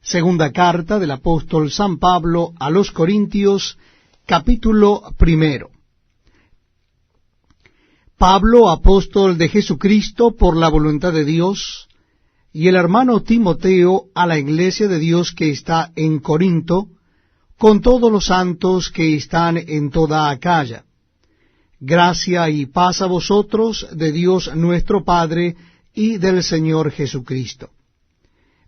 Segunda carta del apóstol San Pablo a los Corintios, capítulo 1. Pablo, apóstol de Jesucristo por la voluntad de Dios, y el hermano Timoteo a la iglesia de Dios que está en Corinto, con todos los santos que están en toda Acaya. Gracia y paz a vosotros de Dios nuestro Padre y del Señor Jesucristo.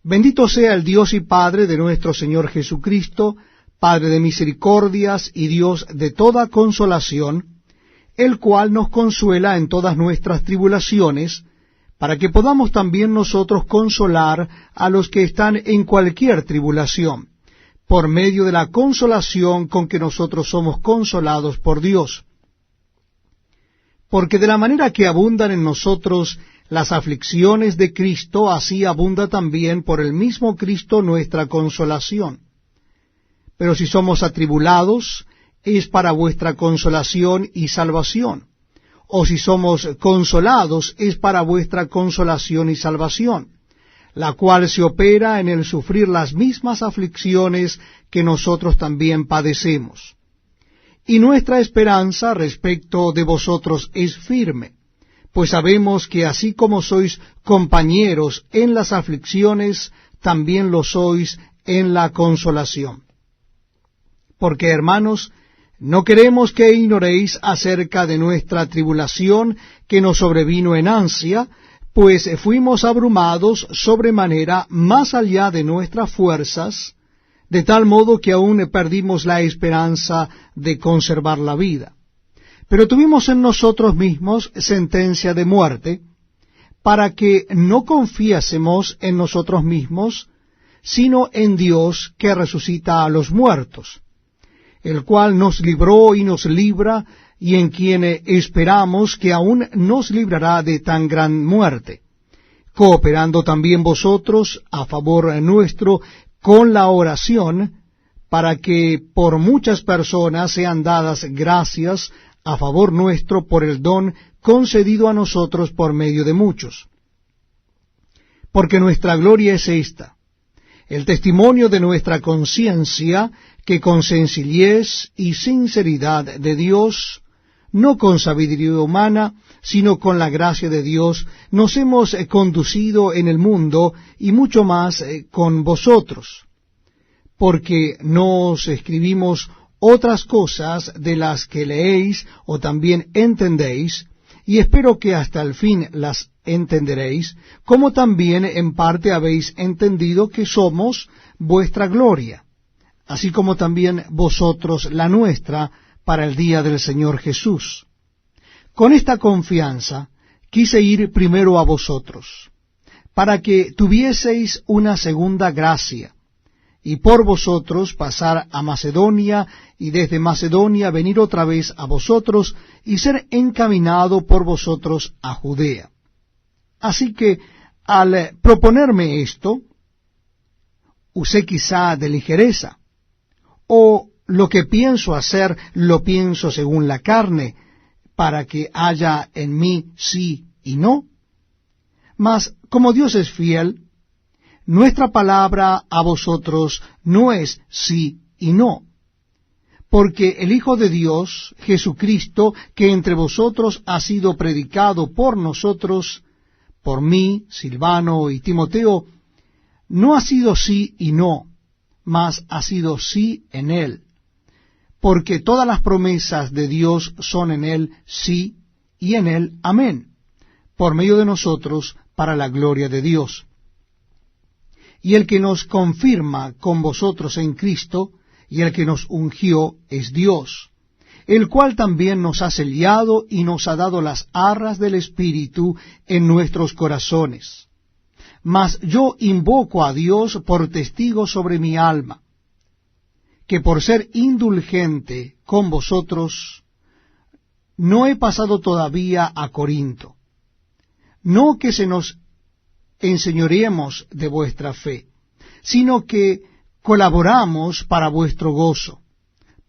Bendito sea el Dios y Padre de nuestro Señor Jesucristo, Padre de misericordias y Dios de toda consolación, el cual nos consuela en todas nuestras tribulaciones, para que podamos también nosotros consolar a los que están en cualquier tribulación, por medio de la consolación con que nosotros somos consolados por Dios. Porque de la manera que abundan en nosotros las aflicciones de Cristo, así abunda también por el mismo Cristo nuestra consolación. Pero si somos atribulados, es para vuestra consolación y salvación. O si somos consolados, es para vuestra consolación y salvación, la cual se opera en el sufrir las mismas aflicciones que nosotros también padecemos. Y nuestra esperanza respecto de vosotros es firme, pues sabemos que así como sois compañeros en las aflicciones, también lo sois en la consolación. Porque, hermanos, no queremos que ignoréis acerca de nuestra tribulación que nos sobrevino en ansia, pues fuimos abrumados sobremanera más allá de nuestras fuerzas, de tal modo que aún perdimos la esperanza de conservar la vida. Pero tuvimos en nosotros mismos sentencia de muerte, para que no confiásemos en nosotros mismos, sino en Dios que resucita a los muertos, el cual nos libró y nos libra, y en quien esperamos que aún nos librará de tan gran muerte, cooperando también vosotros a favor nuestro con la oración, para que por muchas personas sean dadas gracias a favor nuestro por el don concedido a nosotros por medio de muchos. Porque nuestra gloria es esta, el testimonio de nuestra conciencia, que con sencillez y sinceridad de Dios, no con sabiduría humana, sino con la gracia de Dios, nos hemos conducido en el mundo, y mucho más con vosotros. Porque no os escribimos otras cosas de las que leéis o también entendéis, y espero que hasta el fin las entenderéis, como también en parte habéis entendido que somos vuestra gloria, así como también vosotros la nuestra para el día del Señor Jesús. Con esta confianza quise ir primero a vosotros, para que tuvieseis una segunda gracia, y por vosotros pasar a Macedonia, y desde Macedonia venir otra vez a vosotros, y ser encaminado por vosotros a Judea. Así que, al proponerme esto, usé quizá de ligereza, o lo que pienso hacer, lo pienso según la carne, para que haya en mí sí y no. Mas, como Dios es fiel, nuestra palabra a vosotros no es sí y no, porque el Hijo de Dios, Jesucristo, que entre vosotros ha sido predicado por nosotros, por mí, Silvano y Timoteo, no ha sido sí y no, mas ha sido sí en él, porque todas las promesas de Dios son en él sí y en él amén, por medio de nosotros para la gloria de Dios. Y el que nos confirma con vosotros en Cristo, y el que nos ungió es Dios, el cual también nos ha sellado y nos ha dado las arras del Espíritu en nuestros corazones. Mas yo invoco a Dios por testigo sobre mi alma, que por ser indulgente con vosotros, no he pasado todavía a Corinto, no que se nos enseñoreemos de vuestra fe, sino que colaboramos para vuestro gozo,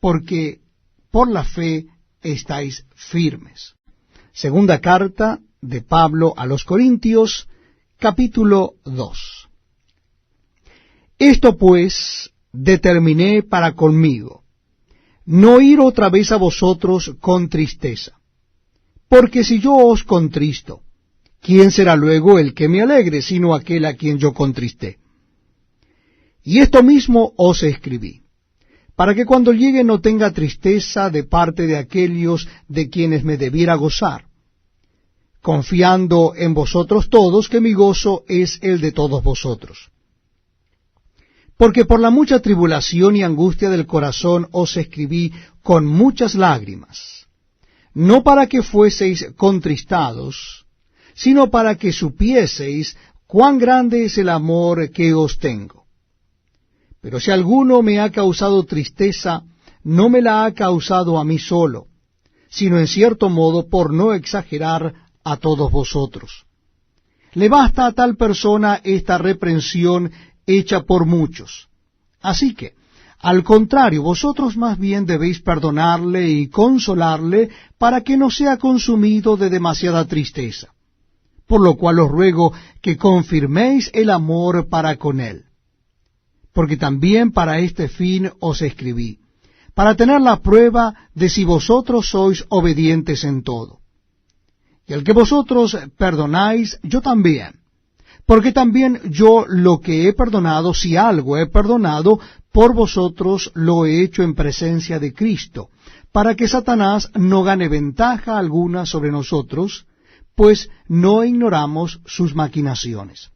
porque por la fe estáis firmes. Segunda carta de Pablo a los Corintios, capítulo 2. Esto pues determiné para conmigo, no ir otra vez a vosotros con tristeza. Porque si yo os contristo, ¿quién será luego el que me alegre, sino aquel a quien yo contristé? Y esto mismo os escribí, para que cuando llegue no tenga tristeza de parte de aquellos de quienes me debiera gozar, confiando en vosotros todos que mi gozo es el de todos vosotros. Porque por la mucha tribulación y angustia del corazón os escribí con muchas lágrimas, no para que fueseis contristados, sino para que supieseis cuán grande es el amor que os tengo. Pero si alguno me ha causado tristeza, no me la ha causado a mí solo, sino en cierto modo por no exagerar a todos vosotros. Le basta a tal persona esta reprensión hecha por muchos. Así que, al contrario, vosotros más bien debéis perdonarle y consolarle para que no sea consumido de demasiada tristeza. Por lo cual os ruego que confirméis el amor para con él. Porque también para este fin os escribí, para tener la prueba de si vosotros sois obedientes en todo. Y al que vosotros perdonáis, yo también. Porque también yo lo que he perdonado, si algo he perdonado, por vosotros lo he hecho en presencia de Cristo, para que Satanás no gane ventaja alguna sobre nosotros, pues no ignoramos sus maquinaciones.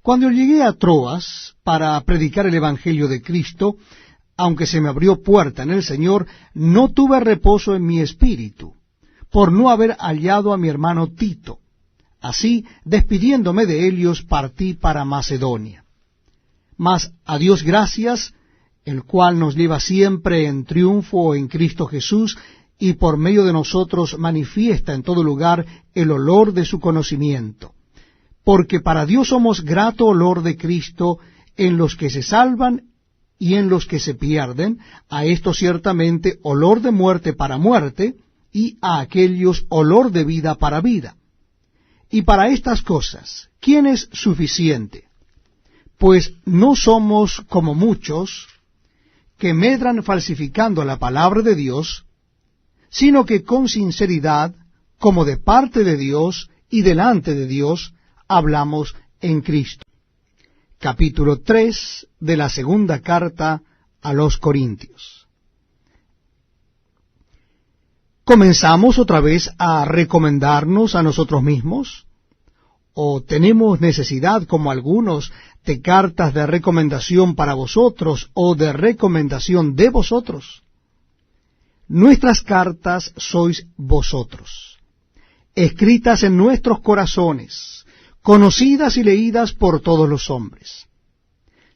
Cuando llegué a Troas para predicar el Evangelio de Cristo, aunque se me abrió puerta en el Señor, no tuve reposo en mi espíritu, por no haber hallado a mi hermano Tito. Así, despidiéndome de ellos, partí para Macedonia. Mas a Dios gracias, el cual nos lleva siempre en triunfo en Cristo Jesús, y por medio de nosotros manifiesta en todo lugar el olor de su conocimiento. Porque para Dios somos grato olor de Cristo en los que se salvan y en los que se pierden, a estos ciertamente olor de muerte para muerte, y a aquellos olor de vida para vida. Y para estas cosas, ¿quién es suficiente? Pues no somos como muchos que medran falsificando la palabra de Dios, sino que con sinceridad, como de parte de Dios y delante de Dios, hablamos en Cristo. Capítulo 3 de la segunda carta a los Corintios. ¿Comenzamos otra vez a recomendarnos a nosotros mismos? ¿O tenemos necesidad, como algunos, de cartas de recomendación para vosotros o de recomendación de vosotros? Nuestras cartas sois vosotros, escritas en nuestros corazones, conocidas y leídas por todos los hombres,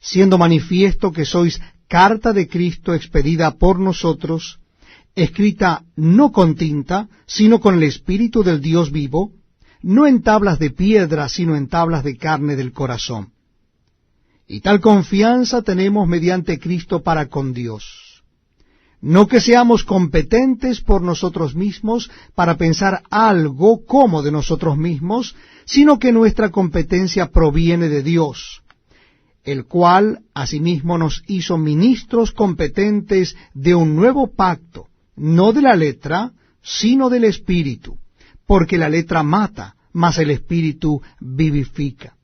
siendo manifiesto que sois carta de Cristo expedida por nosotros, escrita no con tinta, sino con el Espíritu del Dios vivo, no en tablas de piedra, sino en tablas de carne del corazón. Y tal confianza tenemos mediante Cristo para con Dios. No que seamos competentes por nosotros mismos para pensar algo como de nosotros mismos, sino que nuestra competencia proviene de Dios, el cual asimismo nos hizo ministros competentes de un nuevo pacto, no de la letra, sino del Espíritu, porque la letra mata, mas el Espíritu vivifica.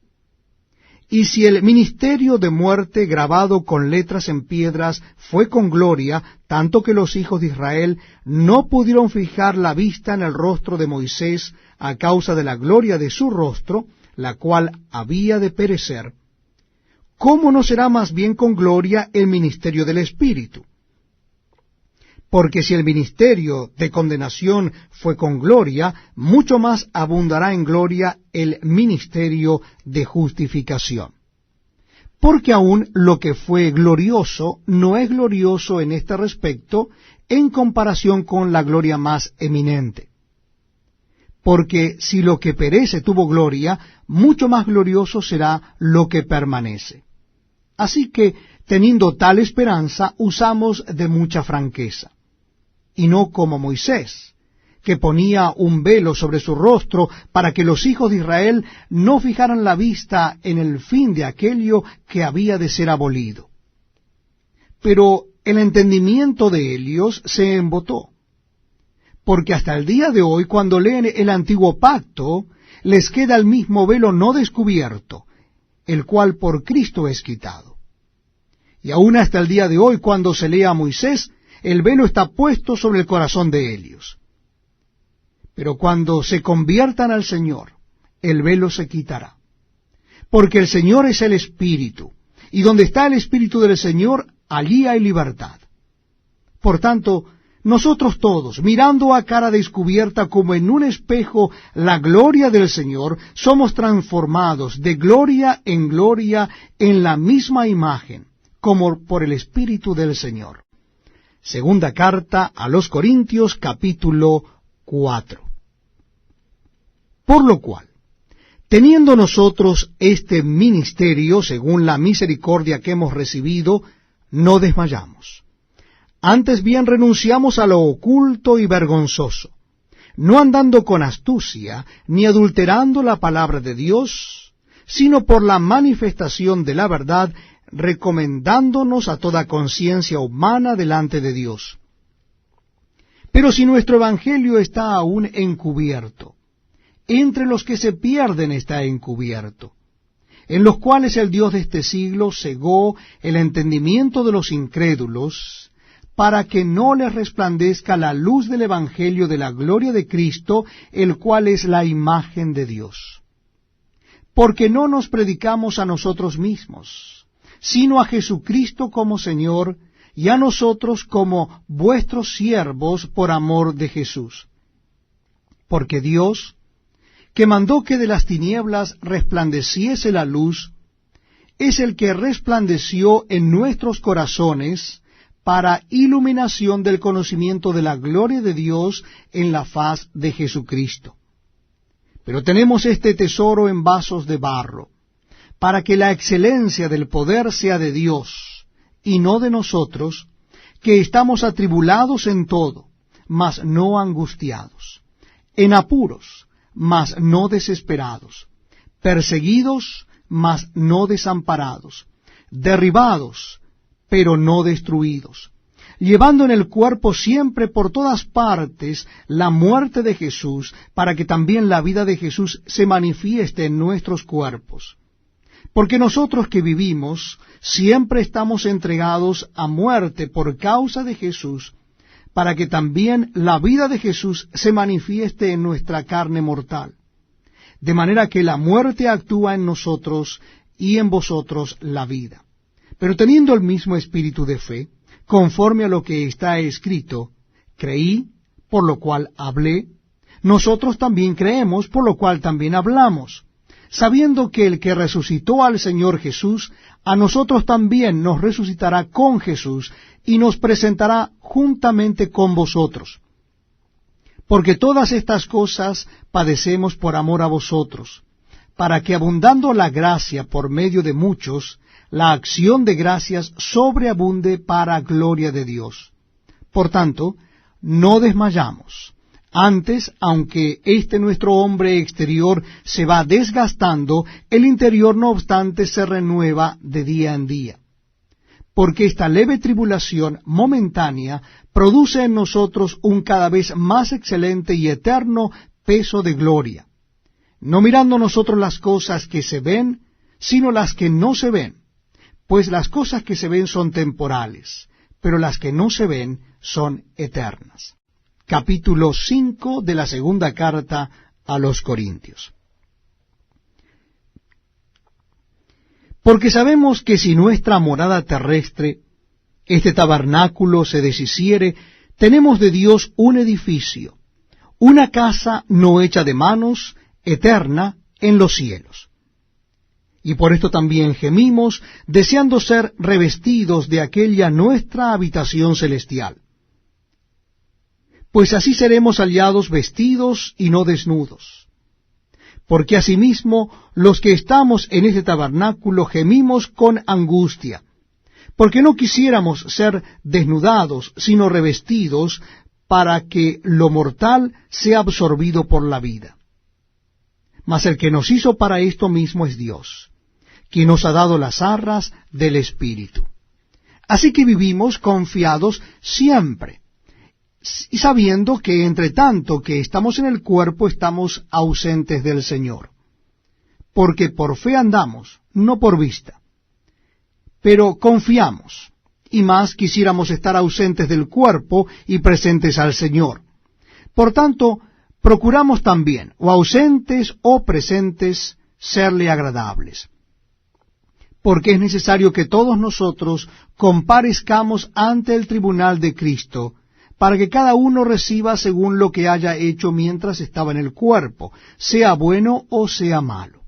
Y si el ministerio de muerte grabado con letras en piedras fue con gloria, tanto que los hijos de Israel no pudieron fijar la vista en el rostro de Moisés a causa de la gloria de su rostro, la cual había de perecer, ¿cómo no será más bien con gloria el ministerio del Espíritu? Porque si el ministerio de condenación fue con gloria, mucho más abundará en gloria el ministerio de justificación. Porque aún lo que fue glorioso no es glorioso en este respecto en comparación con la gloria más eminente. Porque si lo que perece tuvo gloria, mucho más glorioso será lo que permanece. Así que, teniendo tal esperanza, usamos de mucha franqueza. Y no como Moisés, que ponía un velo sobre su rostro para que los hijos de Israel no fijaran la vista en el fin de aquello que había de ser abolido. Pero el entendimiento de ellos se embotó, porque hasta el día de hoy, cuando leen el antiguo pacto, les queda el mismo velo no descubierto, el cual por Cristo es quitado. Y aún hasta el día de hoy, cuando se lee a Moisés, el velo está puesto sobre el corazón de ellos. Pero cuando se conviertan al Señor, el velo se quitará. Porque el Señor es el Espíritu, y donde está el Espíritu del Señor, allí hay libertad. Por tanto, nosotros todos, mirando a cara descubierta como en un espejo la gloria del Señor, somos transformados de gloria en la misma imagen, como por el Espíritu del Señor. Segunda carta a los Corintios, capítulo 4. Por lo cual, teniendo nosotros este ministerio, según la misericordia que hemos recibido, no desmayamos. Antes bien renunciamos a lo oculto y vergonzoso, no andando con astucia, ni adulterando la palabra de Dios, sino por la manifestación de la verdad, recomendándonos a toda conciencia humana delante de Dios. Pero si nuestro evangelio está aún encubierto, entre los que se pierden está encubierto, en los cuales el Dios de este siglo cegó el entendimiento de los incrédulos, para que no les resplandezca la luz del evangelio de la gloria de Cristo, el cual es la imagen de Dios. Porque no nos predicamos a nosotros mismos, sino a Jesucristo como Señor, y a nosotros como vuestros siervos por amor de Jesús. Porque Dios, que mandó que de las tinieblas resplandeciese la luz, es el que resplandeció en nuestros corazones para iluminación del conocimiento de la gloria de Dios en la faz de Jesucristo. Pero tenemos este tesoro en vasos de barro, para que la excelencia del poder sea de Dios, y no de nosotros, que estamos atribulados en todo, mas no angustiados, en apuros, mas no desesperados, perseguidos, mas no desamparados, derribados, pero no destruidos, llevando en el cuerpo siempre por todas partes la muerte de Jesús, para que también la vida de Jesús se manifieste en nuestros cuerpos. Porque nosotros que vivimos siempre estamos entregados a muerte por causa de Jesús, para que también la vida de Jesús se manifieste en nuestra carne mortal. De manera que la muerte actúa en nosotros y en vosotros la vida. Pero teniendo el mismo espíritu de fe, conforme a lo que está escrito, creí, por lo cual hablé, nosotros también creemos, por lo cual también hablamos, sabiendo que el que resucitó al Señor Jesús, a nosotros también nos resucitará con Jesús, y nos presentará juntamente con vosotros. Porque todas estas cosas padecemos por amor a vosotros, para que abundando la gracia por medio de muchos, la acción de gracias sobreabunde para gloria de Dios. Por tanto, no desmayamos. Antes, aunque este nuestro hombre exterior se va desgastando, el interior no obstante se renueva de día en día. Porque esta leve tribulación momentánea produce en nosotros un cada vez más excelente y eterno peso de gloria, no mirando nosotros las cosas que se ven, sino las que no se ven, pues las cosas que se ven son temporales, pero las que no se ven son eternas. Capítulo 5 de la segunda carta a los Corintios. Porque sabemos que si nuestra morada terrestre, este tabernáculo, se deshiciere, tenemos de Dios un edificio, una casa no hecha de manos, eterna en los cielos. Y por esto también gemimos, deseando ser revestidos de aquella nuestra habitación celestial. Pues así seremos hallados vestidos y no desnudos. Porque asimismo los que estamos en este tabernáculo gemimos con angustia, porque no quisiéramos ser desnudados, sino revestidos, para que lo mortal sea absorbido por la vida. Mas el que nos hizo para esto mismo es Dios, quien nos ha dado las arras del Espíritu. Así que vivimos confiados siempre, y sabiendo que entre tanto que estamos en el cuerpo estamos ausentes del Señor. Porque por fe andamos, no por vista. Pero confiamos, y más quisiéramos estar ausentes del cuerpo y presentes al Señor. Por tanto, procuramos también, o ausentes o presentes, serle agradables. Porque es necesario que todos nosotros comparezcamos ante el tribunal de Cristo, para que cada uno reciba según lo que haya hecho mientras estaba en el cuerpo, sea bueno o sea malo.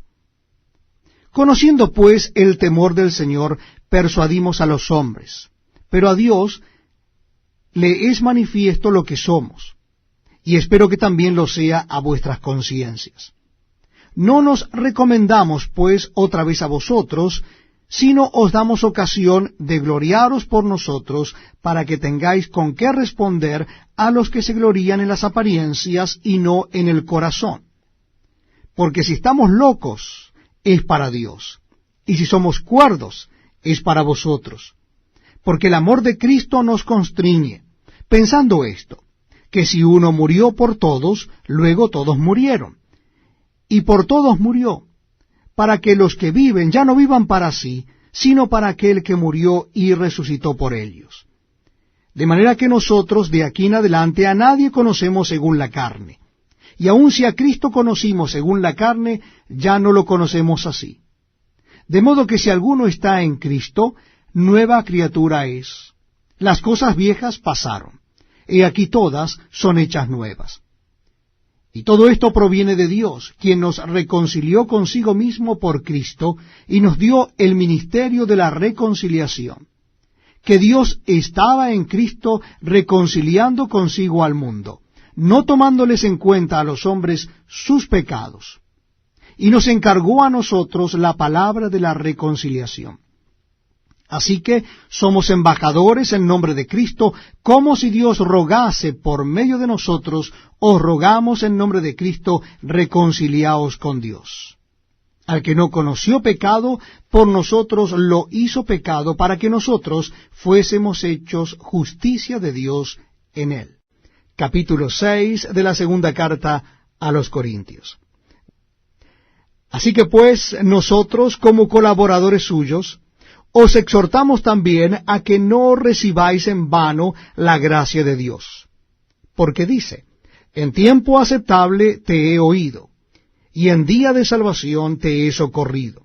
Conociendo pues el temor del Señor, persuadimos a los hombres, pero a Dios le es manifiesto lo que somos, y espero que también lo sea a vuestras conciencias. No nos recomendamos pues otra vez a vosotros, sino os damos ocasión de gloriaros por nosotros, para que tengáis con qué responder a los que se glorían en las apariencias y no en el corazón. Porque si estamos locos, es para Dios, y si somos cuerdos, es para vosotros. Porque el amor de Cristo nos constriñe, pensando esto, que si uno murió por todos, luego todos murieron. Y por todos murió, para que los que viven ya no vivan para sí, sino para aquel que murió y resucitó por ellos. De manera que nosotros de aquí en adelante a nadie conocemos según la carne. Y aun si a Cristo conocimos según la carne, ya no lo conocemos así. De modo que si alguno está en Cristo, nueva criatura es. Las cosas viejas pasaron, y aquí todas son hechas nuevas. Y todo esto proviene de Dios, quien nos reconcilió consigo mismo por Cristo, y nos dio el ministerio de la reconciliación. Que Dios estaba en Cristo reconciliando consigo al mundo, no tomándoles en cuenta a los hombres sus pecados, y nos encargó a nosotros la palabra de la reconciliación. Así que somos embajadores en nombre de Cristo, como si Dios rogase por medio de nosotros, os rogamos en nombre de Cristo, reconciliaos con Dios. Al que no conoció pecado, por nosotros lo hizo pecado, para que nosotros fuésemos hechos justicia de Dios en él. Capítulo 6 de la segunda carta a los Corintios. Así que pues, nosotros como colaboradores suyos, os exhortamos también a que no recibáis en vano la gracia de Dios. Porque dice, en tiempo aceptable te he oído, y en día de salvación te he socorrido.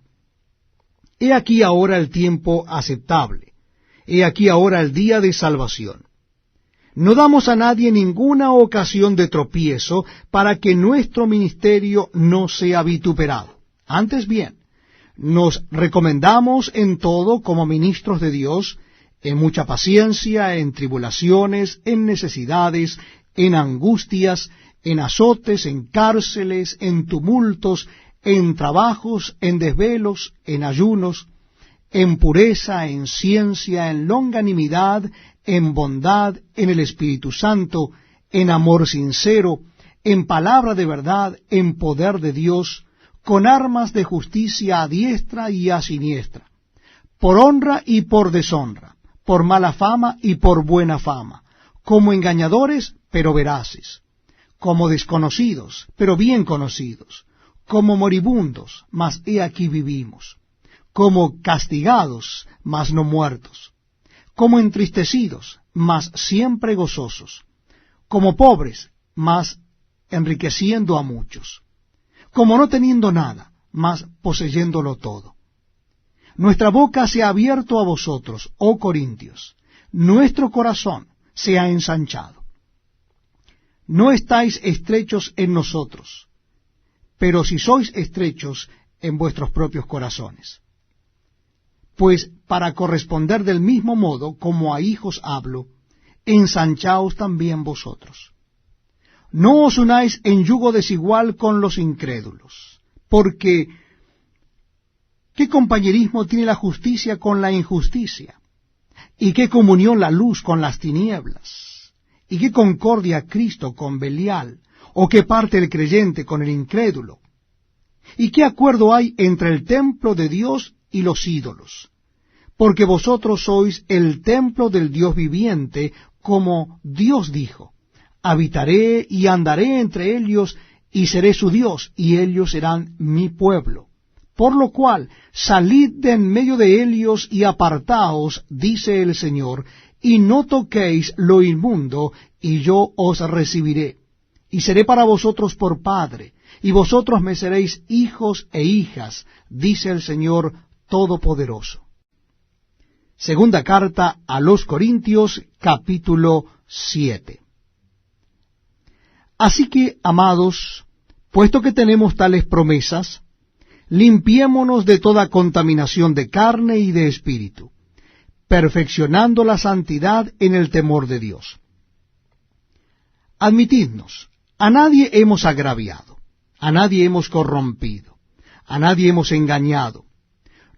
He aquí ahora el tiempo aceptable, he aquí ahora el día de salvación. No damos a nadie ninguna ocasión de tropiezo para que nuestro ministerio no sea vituperado. Antes bien, nos recomendamos en todo como ministros de Dios, en mucha paciencia, en tribulaciones, en necesidades, en angustias, en azotes, en cárceles, en tumultos, en trabajos, en desvelos, en ayunos, en pureza, en ciencia, en longanimidad, en bondad, en el Espíritu Santo, en amor sincero, en palabra de verdad, en poder de Dios, con armas de justicia a diestra y a siniestra, por honra y por deshonra, por mala fama y por buena fama, como engañadores, pero veraces, como desconocidos, pero bien conocidos, como moribundos, mas he aquí vivimos, como castigados, mas no muertos, como entristecidos, mas siempre gozosos, como pobres, mas enriqueciendo a muchos, como no teniendo nada, mas poseyéndolo todo. Nuestra boca se ha abierto a vosotros, oh Corintios, nuestro corazón se ha ensanchado. No estáis estrechos en nosotros, pero si sois estrechos en vuestros propios corazones. Pues para corresponder del mismo modo como a hijos hablo, ensanchaos también vosotros. No os unáis en yugo desigual con los incrédulos, porque ¿qué compañerismo tiene la justicia con la injusticia? ¿Y qué comunión la luz con las tinieblas? ¿Y qué concordia Cristo con Belial? ¿O qué parte el creyente con el incrédulo? ¿Y qué acuerdo hay entre el templo de Dios y los ídolos? Porque vosotros sois el templo del Dios viviente, como Dios dijo: habitaré y andaré entre ellos, y seré su Dios, y ellos serán mi pueblo. Por lo cual, salid de en medio de ellos y apartaos, dice el Señor, y no toquéis lo inmundo, y yo os recibiré. Y seré para vosotros por padre, y vosotros me seréis hijos e hijas, dice el Señor Todopoderoso. Segunda carta a los Corintios, capítulo 7. Así que, amados, puesto que tenemos tales promesas, limpiémonos de toda contaminación de carne y de espíritu, perfeccionando la santidad en el temor de Dios. Admitidnos, a nadie hemos agraviado, a nadie hemos corrompido, a nadie hemos engañado.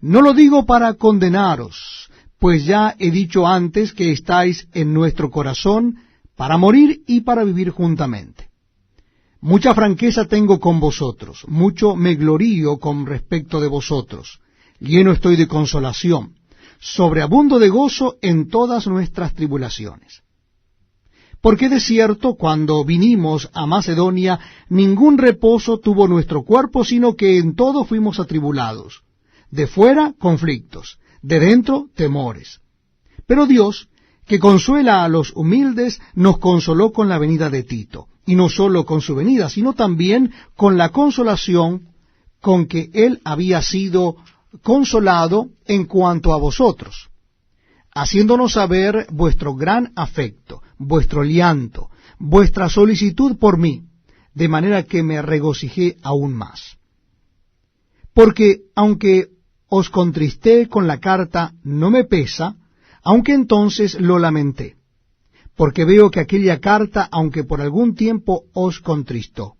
No lo digo para condenaros, pues ya he dicho antes que estáis en nuestro corazón para morir y para vivir juntamente. Mucha franqueza tengo con vosotros, mucho me glorío con respecto de vosotros, lleno estoy de consolación, sobreabundo de gozo en todas nuestras tribulaciones. Porque de cierto, cuando vinimos a Macedonia, ningún reposo tuvo nuestro cuerpo, sino que en todo fuimos atribulados. De fuera, conflictos; de dentro, temores. Pero Dios, que consuela a los humildes, nos consoló con la venida de Tito, y no sólo con su venida, sino también con la consolación con que él había sido consolado en cuanto a vosotros, haciéndonos saber vuestro gran afecto, vuestro llanto, vuestra solicitud por mí, de manera que me regocijé aún más. Porque aunque os contristé con la carta, no me pesa, aunque entonces lo lamenté, porque veo que aquella carta, aunque por algún tiempo os contristó,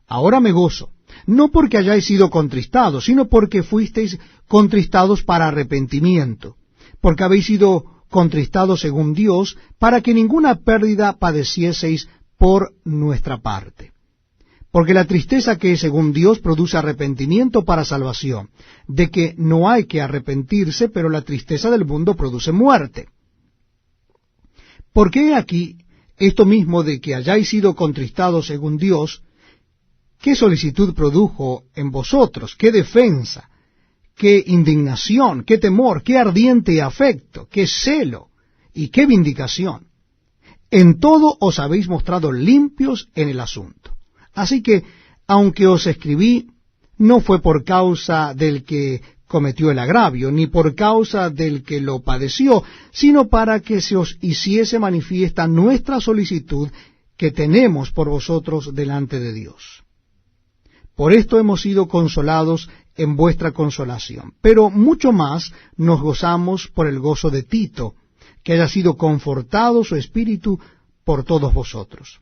ahora me gozo, no porque hayáis sido contristados, sino porque fuisteis contristados para arrepentimiento, porque habéis sido contristados según Dios, para que ninguna pérdida padecieseis por nuestra parte. Porque la tristeza que es según Dios produce arrepentimiento para salvación, de que no hay que arrepentirse, pero la tristeza del mundo produce muerte. Porque he aquí esto mismo de que hayáis sido contristados según Dios, ¿qué solicitud produjo en vosotros? ¿Qué defensa? ¿Qué indignación? ¿Qué temor? ¿Qué ardiente afecto? ¿Qué celo? ¿Y qué vindicación? En todo os habéis mostrado limpios en el asunto. Así que, aunque os escribí, no fue por causa del que cometió el agravio, ni por causa del que lo padeció, sino para que se os hiciese manifiesta nuestra solicitud que tenemos por vosotros delante de Dios. Por esto hemos sido consolados en vuestra consolación, pero mucho más nos gozamos por el gozo de Tito, que haya sido confortado su espíritu por todos vosotros.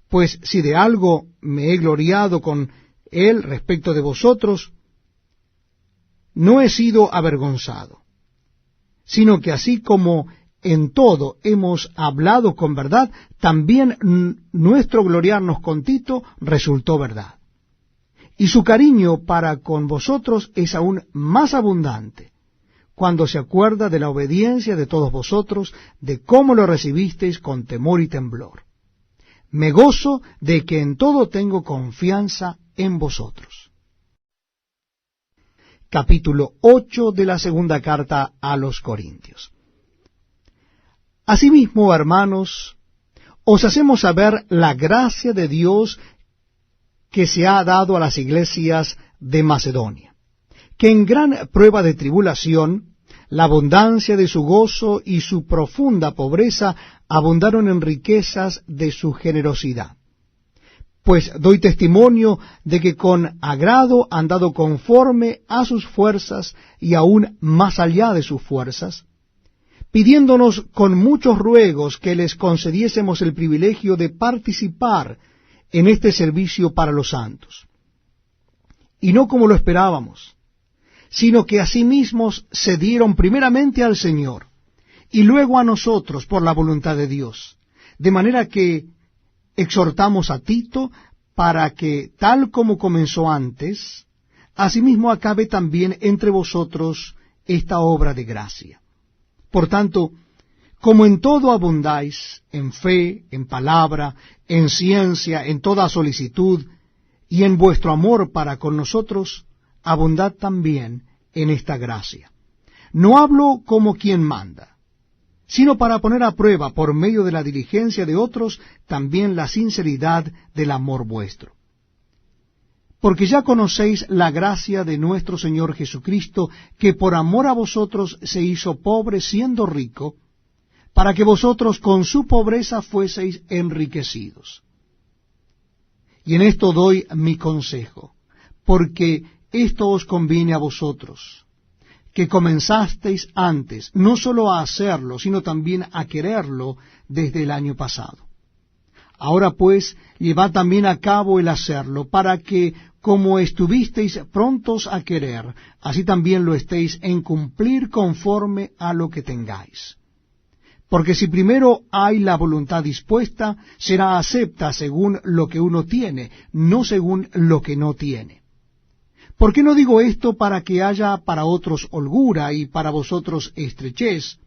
Pues si de algo me he gloriado con él respecto de vosotros, no he sido avergonzado, sino que así como en todo hemos hablado con verdad, también nuestro gloriarnos con Tito resultó verdad. Y su cariño para con vosotros es aún más abundante, cuando se acuerda de la obediencia de todos vosotros, de cómo lo recibisteis con temor y temblor. Me gozo de que en todo tengo confianza en vosotros. Capítulo 8 de la segunda carta a los Corintios. Asimismo, hermanos, os hacemos saber la gracia de Dios que se ha dado a las iglesias de Macedonia, que en gran prueba de tribulación, la abundancia de su gozo y su profunda pobreza abundaron en riquezas de su generosidad. Pues doy testimonio de que con agrado han dado conforme a sus fuerzas y aún más allá de sus fuerzas, pidiéndonos con muchos ruegos que les concediésemos el privilegio de participar en este servicio para los santos. Y no como lo esperábamos, sino que asimismo se dieron primeramente al Señor, y luego a nosotros por la voluntad de Dios, De manera que exhortamos a Tito para que, tal como comenzó antes, asimismo acabe también entre vosotros esta obra de gracia. Por tanto, como en todo abundáis, en fe, en palabra, en ciencia, en toda solicitud, y en vuestro amor para con nosotros, abundad también en esta gracia. No hablo como quien manda, sino para poner a prueba por medio de la diligencia de otros también la sinceridad del amor vuestro. Porque ya conocéis la gracia de nuestro Señor Jesucristo, que por amor a vosotros se hizo pobre siendo rico, para que vosotros con su pobreza fueseis enriquecidos. Y en esto doy mi consejo, porque esto os conviene a vosotros, que comenzasteis antes, no sólo a hacerlo, sino también a quererlo desde el año pasado. Ahora pues, llevad también a cabo el hacerlo, para que, como estuvisteis prontos a querer, así también lo estéis en cumplir conforme a lo que tengáis. Porque si primero hay la voluntad dispuesta, será acepta según lo que uno tiene, no según lo que no tiene. ¿Por qué no digo esto para que haya para otros holgura y para vosotros estrechez,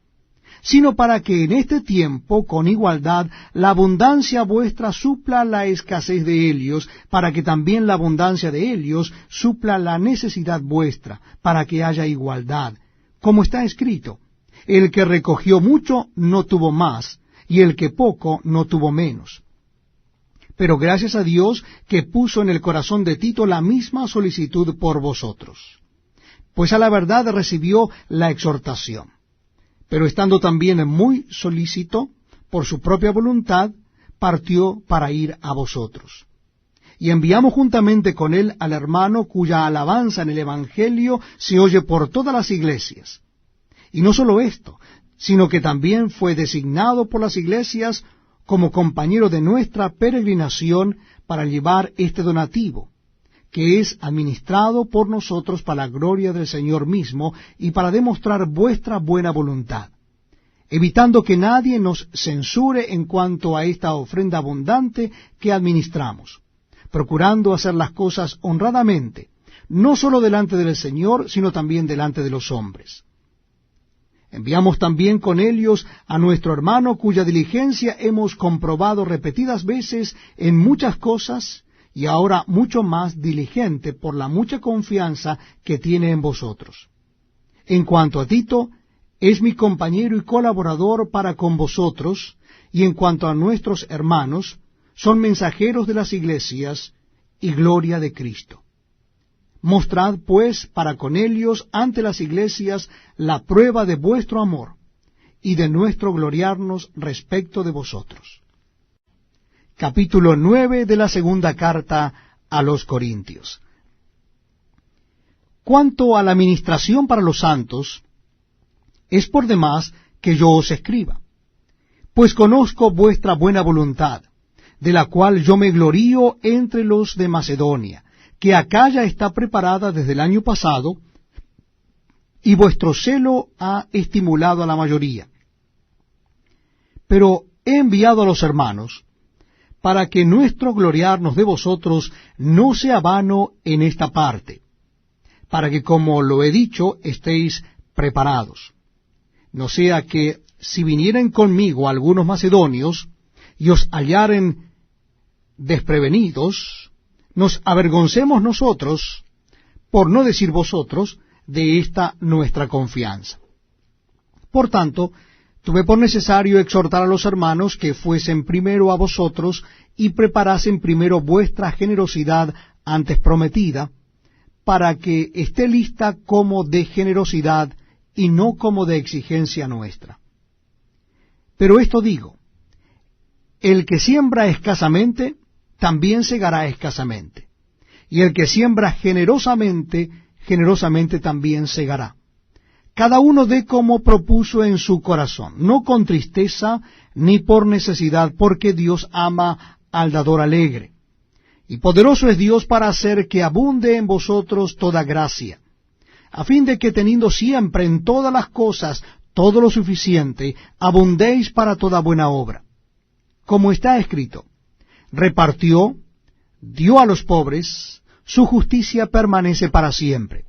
sino para que en este tiempo, con igualdad, la abundancia vuestra supla la escasez de ellos, para que también la abundancia de ellos supla la necesidad vuestra, para que haya igualdad, como está escrito? El que recogió mucho no tuvo más, y el que poco no tuvo menos. Pero gracias a Dios que puso en el corazón de Tito la misma solicitud por vosotros. Pues a la verdad recibió la exhortación, pero estando también muy solícito, por su propia voluntad, partió para ir a vosotros. Y enviamos juntamente con él al hermano cuya alabanza en el Evangelio se oye por todas las iglesias. Y no solo esto, sino que también fue designado por las iglesias como compañero de nuestra peregrinación para llevar este donativo, que es administrado por nosotros para la gloria del Señor mismo y para demostrar vuestra buena voluntad, evitando que nadie nos censure en cuanto a esta ofrenda abundante que administramos, procurando hacer las cosas honradamente, no solo delante del Señor, sino también delante de los hombres. Enviamos también con ellos a nuestro hermano, cuya diligencia hemos comprobado repetidas veces en muchas cosas, y ahora mucho más diligente por la mucha confianza que tiene en vosotros. En cuanto a Tito, es mi compañero y colaborador para con vosotros, y en cuanto a nuestros hermanos, son mensajeros de las iglesias y gloria de Cristo. Mostrad, pues, para con ellos ante las iglesias la prueba de vuestro amor y de nuestro gloriarnos respecto de vosotros. Capítulo 9 de la segunda carta a los Corintios. Cuanto a la ministración para los santos, es por demás que yo os escriba, pues conozco vuestra buena voluntad, de la cual yo me glorío entre los de Macedonia, que Acaya está preparada desde el año pasado, y vuestro celo ha estimulado a la mayoría. Pero he enviado a los hermanos, para que nuestro gloriarnos de vosotros no sea vano en esta parte, para que, como lo he dicho, estéis preparados. No sea que, si vinieren conmigo algunos macedonios, y os hallaren desprevenidos, nos avergoncemos nosotros, por no decir vosotros, de esta nuestra confianza. Por tanto, tuve por necesario exhortar a los hermanos que fuesen primero a vosotros y preparasen primero vuestra generosidad antes prometida, para que esté lista como de generosidad y no como de exigencia nuestra. Pero esto digo, el que siembra escasamente, también segará escasamente, y el que siembra generosamente, generosamente también segará. Cada uno dé como propuso en su corazón, no con tristeza ni por necesidad, porque Dios ama al dador alegre. Y poderoso es Dios para hacer que abunde en vosotros toda gracia, a fin de que teniendo siempre en todas las cosas todo lo suficiente, abundéis para toda buena obra. como está escrito: repartió, dio a los pobres, su justicia permanece para siempre.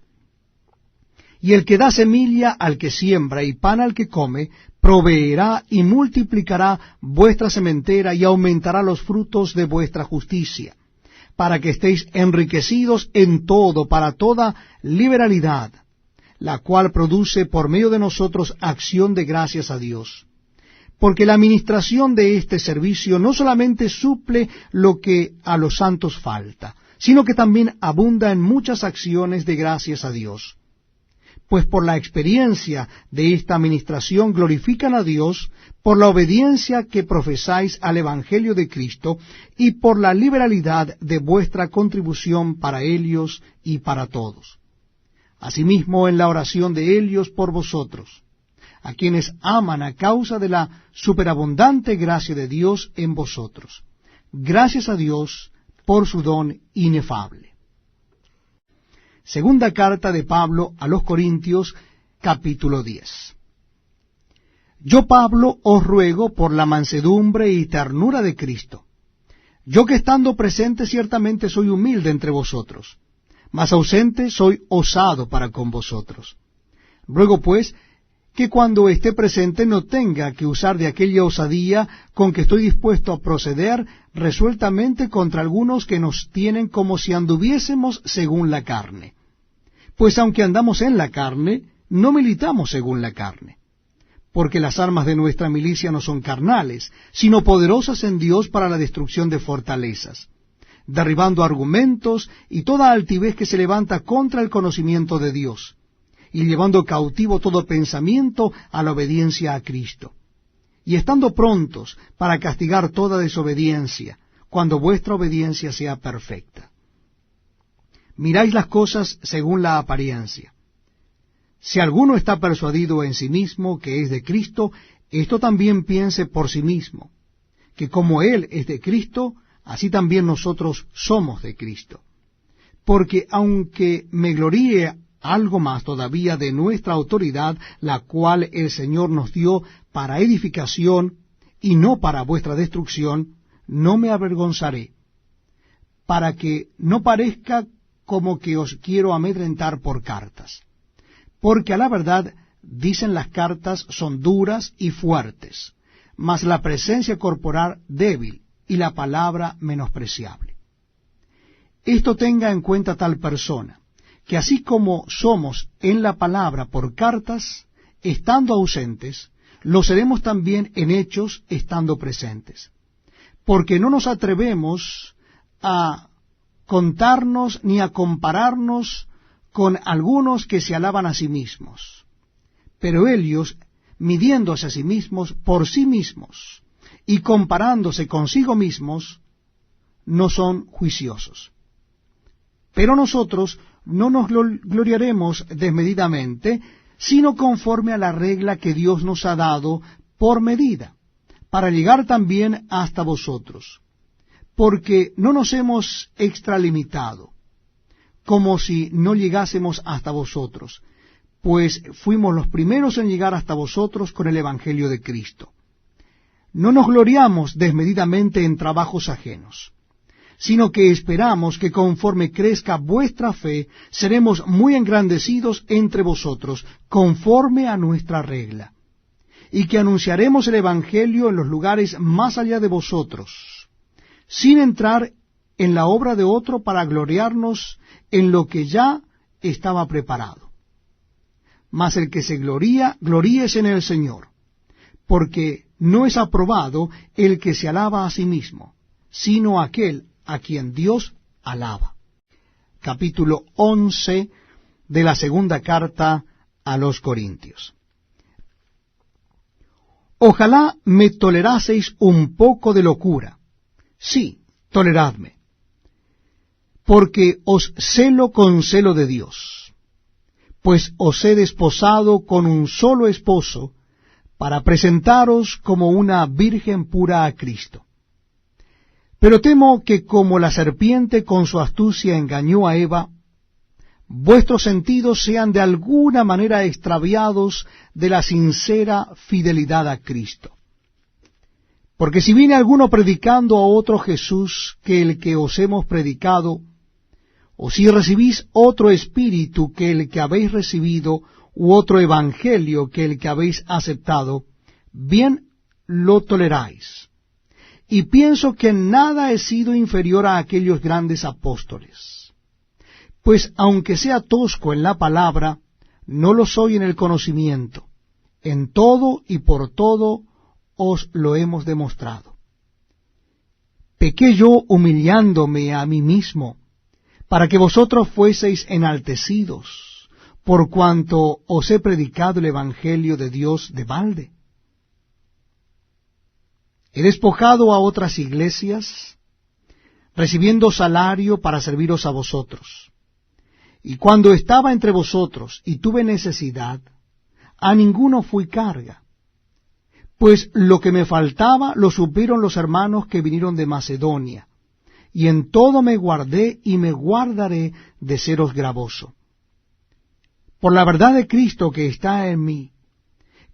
Y el que da semilla al que siembra y pan al que come, proveerá y multiplicará vuestra sementera y aumentará los frutos de vuestra justicia, para que estéis enriquecidos en todo, para toda liberalidad, la cual produce por medio de nosotros acción de gracias a Dios. Porque la administración de este servicio no solamente suple lo que a los santos falta, sino que también abunda en muchas acciones de gracias a Dios. Pues por la experiencia de esta administración glorifican a Dios por la obediencia que profesáis al Evangelio de Cristo y por la liberalidad de vuestra contribución para ellos y para todos. Asimismo en la oración de ellos por vosotros, a quienes aman a causa de la superabundante gracia de Dios en vosotros. Gracias a Dios por su don inefable. Segunda carta de Pablo a los Corintios, capítulo 10. Yo, Pablo, os ruego por la mansedumbre y ternura de Cristo. Yo que estando presente ciertamente soy humilde entre vosotros, mas ausente soy osado para con vosotros. Ruego pues que cuando esté presente no tenga que usar de aquella osadía con que estoy dispuesto a proceder resueltamente contra algunos que nos tienen como si anduviésemos según la carne. Pues aunque andamos en la carne, no militamos según la carne. Porque las armas de nuestra milicia no son carnales, sino poderosas en Dios para la destrucción de fortalezas, derribando argumentos y toda altivez que se levanta contra el conocimiento de Dios, y llevando cautivo todo pensamiento a la obediencia a Cristo, y estando prontos para castigar toda desobediencia, cuando vuestra obediencia sea perfecta. Miráis las cosas según la apariencia. Si alguno está persuadido en sí mismo que es de Cristo, esto también piense por sí mismo, que como Él es de Cristo, así también nosotros somos de Cristo. Porque aunque me gloríe algo más todavía de nuestra autoridad, la cual el Señor nos dio para edificación y no para vuestra destrucción, no me avergonzaré, para que no parezca como que os quiero amedrentar por cartas. Porque a la verdad, dicen las cartas, son duras y fuertes, mas la presencia corporal débil y la palabra menospreciable. Esto tenga en cuenta tal persona, que así como somos en la palabra por cartas, estando ausentes, lo seremos también en hechos, estando presentes. Porque no nos atrevemos a contarnos ni a compararnos con algunos que se alaban a sí mismos. Pero ellos, midiéndose a sí mismos por sí mismos y comparándose consigo mismos, no son juiciosos. Pero nosotros no nos gloriaremos desmedidamente, sino conforme a la regla que Dios nos ha dado por medida, para llegar también hasta vosotros. Porque no nos hemos extralimitado, como si no llegásemos hasta vosotros, pues fuimos los primeros en llegar hasta vosotros con el Evangelio de Cristo. No nos gloriamos desmedidamente en trabajos ajenos, sino que esperamos que conforme crezca vuestra fe, seremos muy engrandecidos entre vosotros, conforme a nuestra regla, y que anunciaremos el Evangelio en los lugares más allá de vosotros, sin entrar en la obra de otro para gloriarnos en lo que ya estaba preparado. Mas el que se gloría, gloríese en el Señor, porque no es aprobado el que se alaba a sí mismo, sino aquel a quien Dios alaba. Capítulo 11 de la segunda carta a los Corintios. Ojalá me toleraseis un poco de locura. Sí, toleradme, porque os celo con celo de Dios, pues os he desposado con un solo esposo, para presentaros como una virgen pura a Cristo. Pero temo que como la serpiente con su astucia engañó a Eva, vuestros sentidos sean de alguna manera extraviados de la sincera fidelidad a Cristo. Porque si viene alguno predicando a otro Jesús que el que os hemos predicado, o si recibís otro espíritu que el que habéis recibido, u otro evangelio que el que habéis aceptado, bien lo toleráis. Y pienso que en nada he sido inferior a aquellos grandes apóstoles. Pues aunque sea tosco en la palabra, no lo soy en el conocimiento. En todo y por todo os lo hemos demostrado. Pequé yo humillándome a mí mismo, para que vosotros fueseis enaltecidos, por cuanto os he predicado el Evangelio de Dios de balde. He despojado a otras iglesias, recibiendo salario para serviros a vosotros. Y cuando estaba entre vosotros y tuve necesidad, a ninguno fui carga. Pues lo que me faltaba lo supieron los hermanos que vinieron de Macedonia, y en todo me guardé y me guardaré de seros gravoso. Por la verdad de Cristo que está en mí,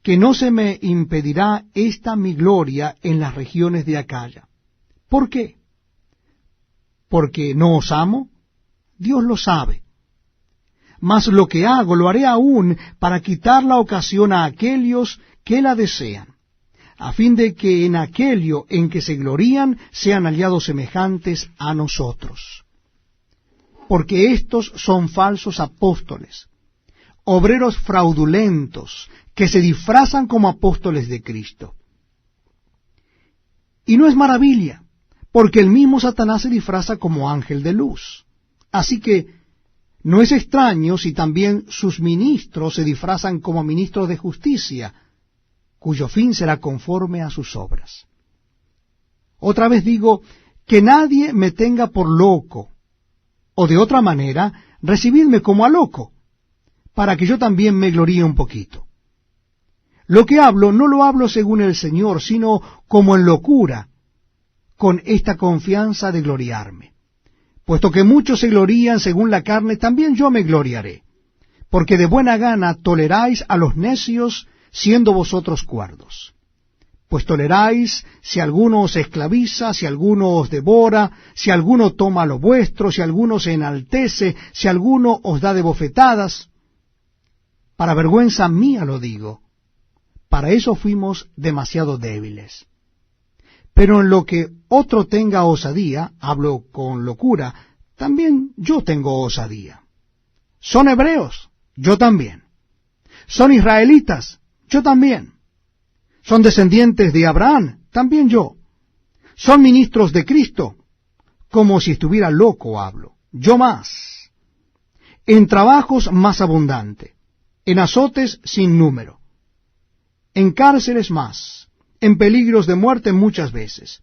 que no se me impedirá esta mi gloria en las regiones de Acaya. ¿Por qué? ¿Porque no os amo? Dios lo sabe. Mas lo que hago lo haré aún para quitar la ocasión a aquellos que la desean, a fin de que en aquello en que se glorían sean hallados semejantes a nosotros. Porque estos son falsos apóstoles, obreros fraudulentos, que se disfrazan como apóstoles de Cristo. Y no es maravilla, porque el mismo Satanás se disfraza como ángel de luz. Así que no es extraño si también sus ministros se disfrazan como ministros de justicia, cuyo fin será conforme a sus obras. Otra vez digo, que nadie me tenga por loco, o de otra manera, recibidme como a loco, para que yo también me gloríe un poquito. Lo que hablo no lo hablo según el Señor, sino como en locura, con esta confianza de gloriarme. Puesto que muchos se glorían según la carne, también yo me gloriaré, porque de buena gana toleráis a los necios, siendo vosotros cuerdos. Pues toleráis si alguno os esclaviza, si alguno os devora, si alguno toma lo vuestro, si alguno se enaltece, si alguno os da de bofetadas. Para vergüenza mía lo digo, para eso fuimos demasiado débiles. Pero en lo que otro tenga osadía, hablo con locura, también yo tengo osadía. ¿Son hebreos? Yo también. ¿Son israelitas? Yo también. ¿Son descendientes de Abraham? También yo. ¿Son ministros de Cristo? Como si estuviera loco hablo. Yo más. En trabajos más abundante. En azotes sin número. En cárceles más. En peligros de muerte muchas veces.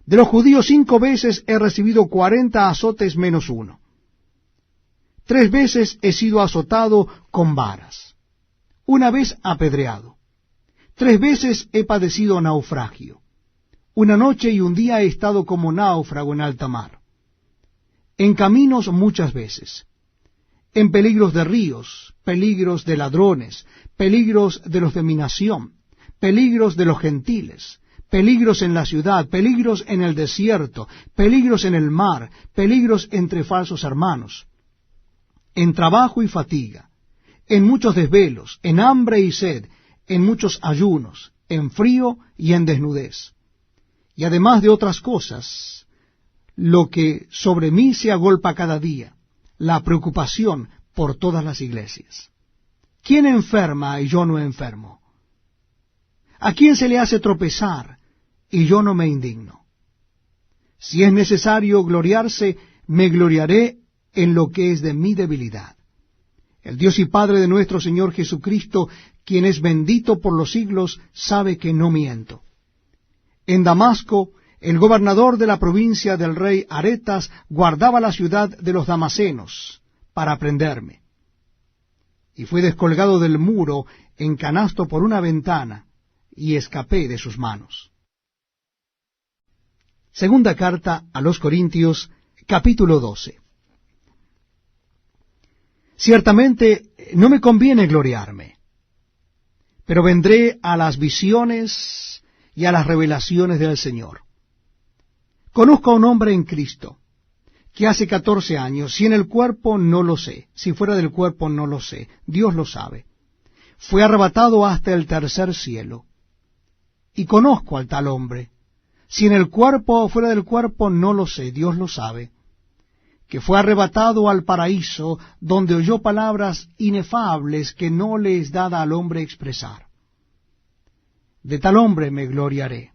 De los judíos 5 veces he recibido 40 azotes menos uno. 3 veces he sido azotado con varas. 1 vez apedreado. 3 veces he padecido naufragio. 1 noche y 1 día he estado como náufrago en alta mar. En caminos muchas veces. En peligros de ríos, peligros de ladrones, peligros de los de mi nación, peligros de los gentiles, peligros en la ciudad, peligros en el desierto, peligros en el mar, peligros entre falsos hermanos, en trabajo y fatiga, en muchos desvelos, en hambre y sed, en muchos ayunos, en frío y en desnudez. Y además de otras cosas, lo que sobre mí se agolpa cada día, la preocupación por todas las iglesias. ¿Quién enferma y yo no enfermo? ¿A quién se le hace tropezar y yo no me indigno? Si es necesario gloriarse, me gloriaré en lo que es de mi debilidad. El Dios y Padre de nuestro Señor Jesucristo, quien es bendito por los siglos, sabe que no miento. En Damasco, el gobernador de la provincia del rey Aretas guardaba la ciudad de los damasenos para prenderme. Y fui descolgado del muro en canasto por una ventana, y escapé de sus manos. Segunda carta a los Corintios, capítulo 12. Ciertamente no me conviene gloriarme, pero vendré a las visiones y a las revelaciones del Señor. Conozco a un hombre en Cristo, que hace 14 años, si en el cuerpo no lo sé, si fuera del cuerpo no lo sé, Dios lo sabe, fue arrebatado hasta el tercer cielo. Y conozco al tal hombre, si en el cuerpo o fuera del cuerpo no lo sé, Dios lo sabe, que fue arrebatado al paraíso, donde oyó palabras inefables que no le es dada al hombre expresar. De tal hombre me gloriaré,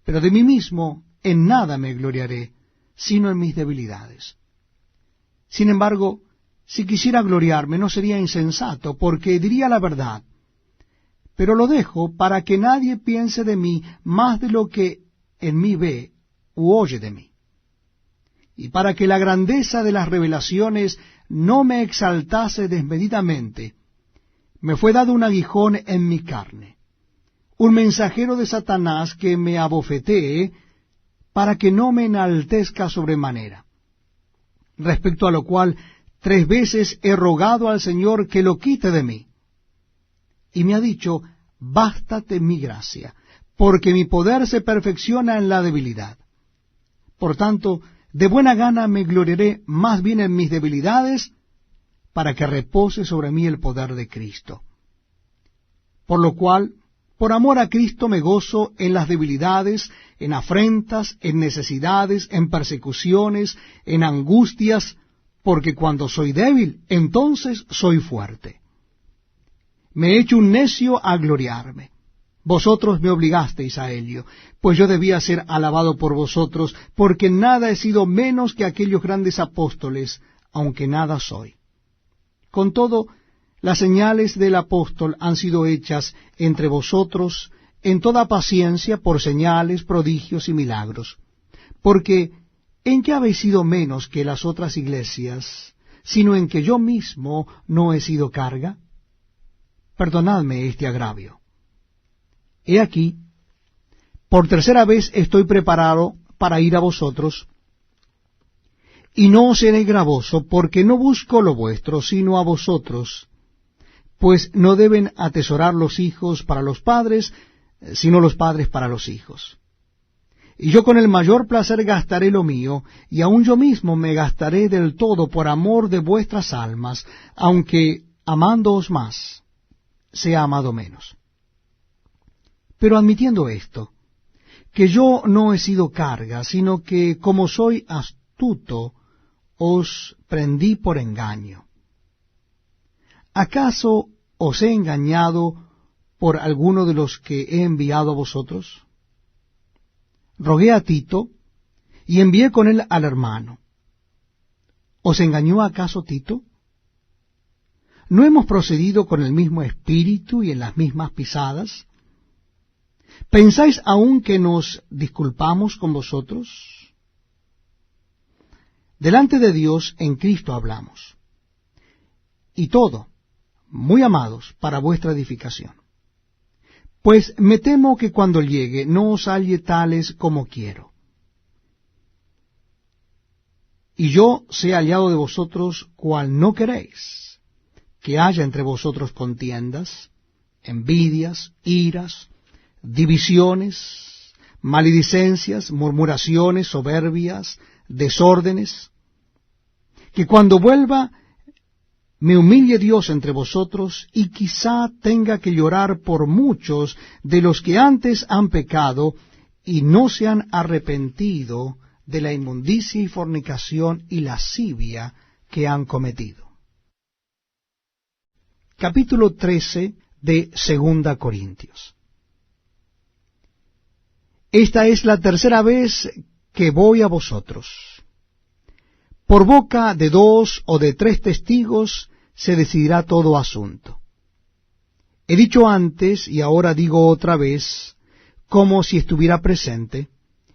pero de mí mismo en nada me gloriaré, sino en mis debilidades. Sin embargo, si quisiera gloriarme no sería insensato, porque diría la verdad, pero lo dejo para que nadie piense de mí más de lo que en mí ve u oye de mí, y para que la grandeza de las revelaciones no me exaltase desmedidamente, me fue dado un aguijón en mi carne, un mensajero de Satanás que me abofetee, para que no me enaltezca sobremanera. Respecto a lo cual 3 veces he rogado al Señor que lo quite de mí. Y me ha dicho, bástate mi gracia, porque mi poder se perfecciona en la debilidad. Por tanto, de buena gana me gloriaré más bien en mis debilidades, para que repose sobre mí el poder de Cristo. Por lo cual, por amor a Cristo me gozo en las debilidades, en afrentas, en necesidades, en persecuciones, en angustias, porque cuando soy débil, entonces soy fuerte. Me he hecho un necio a gloriarme. Vosotros me obligasteis a ello, pues yo debía ser alabado por vosotros, porque nada he sido menos que aquellos grandes apóstoles, aunque nada soy. Con todo, las señales del apóstol han sido hechas entre vosotros en toda paciencia por señales, prodigios y milagros. Porque, ¿en qué habéis sido menos que las otras iglesias, sino en que yo mismo no he sido carga? Perdonadme este agravio. He aquí, por 3ª vez estoy preparado para ir a vosotros, y no os seré gravoso, porque no busco lo vuestro, sino a vosotros, pues no deben atesorar los hijos para los padres, sino los padres para los hijos. Y yo con el mayor placer gastaré lo mío, y aun yo mismo me gastaré del todo por amor de vuestras almas, aunque amándoos más, sea amado menos. Pero admitiendo esto, que yo no he sido carga, sino que como soy astuto, os prendí por engaño. ¿Acaso os he engañado por alguno de los que he enviado a vosotros? Rogué a Tito, y envié con él al hermano. ¿Os engañó acaso Tito? ¿No hemos procedido con el mismo espíritu y en las mismas pisadas? ¿Pensáis aún que nos disculpamos con vosotros? Delante de Dios en Cristo hablamos, y todo, muy amados, para vuestra edificación. Pues me temo que cuando llegue no os halle tales como quiero. Y yo sea hallado de vosotros cual no queréis, que haya entre vosotros contiendas, envidias, iras, divisiones, maledicencias, murmuraciones, soberbias, desórdenes, que cuando vuelva me humille Dios entre vosotros, y quizá tenga que llorar por muchos de los que antes han pecado y no se han arrepentido de la inmundicia y fornicación y lascivia que han cometido. Capítulo 13 de 2 Corintios. Esta es la 3ª vez que voy a vosotros. Por boca de 2 o de 3 testigos se decidirá todo asunto. He dicho antes, y ahora digo otra vez, como si estuviera presente,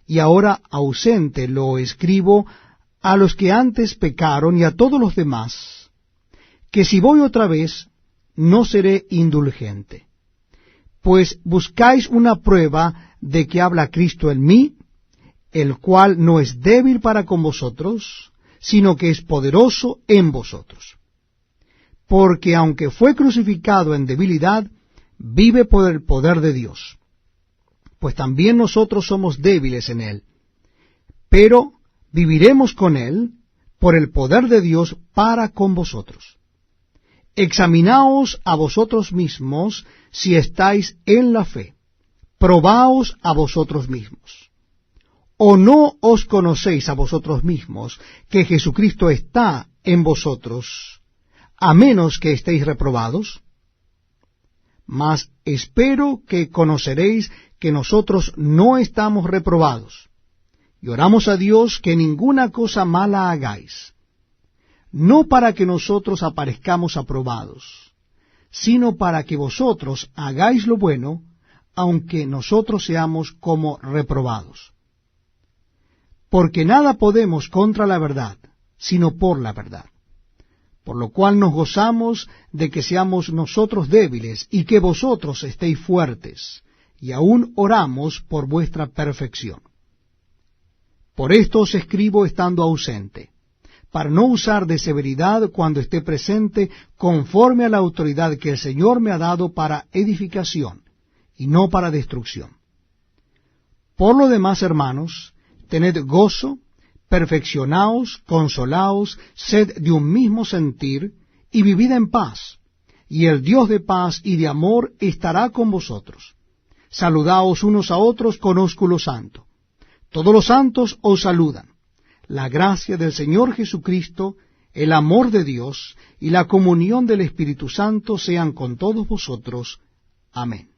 y ahora ausente lo escribo a los que antes pecaron y a todos los demás, que si voy otra vez, no seré indulgente. Pues buscáis una prueba de que habla Cristo en mí, el cual no es débil para con vosotros, sino que es poderoso en vosotros. Porque aunque fue crucificado en debilidad, vive por el poder de Dios. pues también nosotros somos débiles en él. Pero viviremos con él por el poder de Dios para con vosotros. Examinaos a vosotros mismos si estáis en la fe. Probaos a vosotros mismos. ¿O no os conocéis a vosotros mismos que Jesucristo está en vosotros, a menos que estéis reprobados? Mas espero que conoceréis que nosotros no estamos reprobados, y oramos a Dios que ninguna cosa mala hagáis, no para que nosotros aparezcamos aprobados, sino para que vosotros hagáis lo bueno, aunque nosotros seamos como reprobados. Porque nada podemos contra la verdad, sino por la verdad. Por lo cual nos gozamos de que seamos nosotros débiles y que vosotros estéis fuertes, y aún oramos por vuestra perfección. Por esto os escribo estando ausente, para no usar de severidad cuando esté presente, conforme a la autoridad que el Señor me ha dado para edificación, y no para destrucción. Por lo demás, hermanos, tened gozo, perfeccionaos, consolaos, sed de un mismo sentir, y vivid en paz, y el Dios de paz y de amor estará con vosotros. Saludaos unos a otros con ósculo santo. Todos los santos os saludan. La gracia del Señor Jesucristo, el amor de Dios y la comunión del Espíritu Santo sean con todos vosotros. Amén.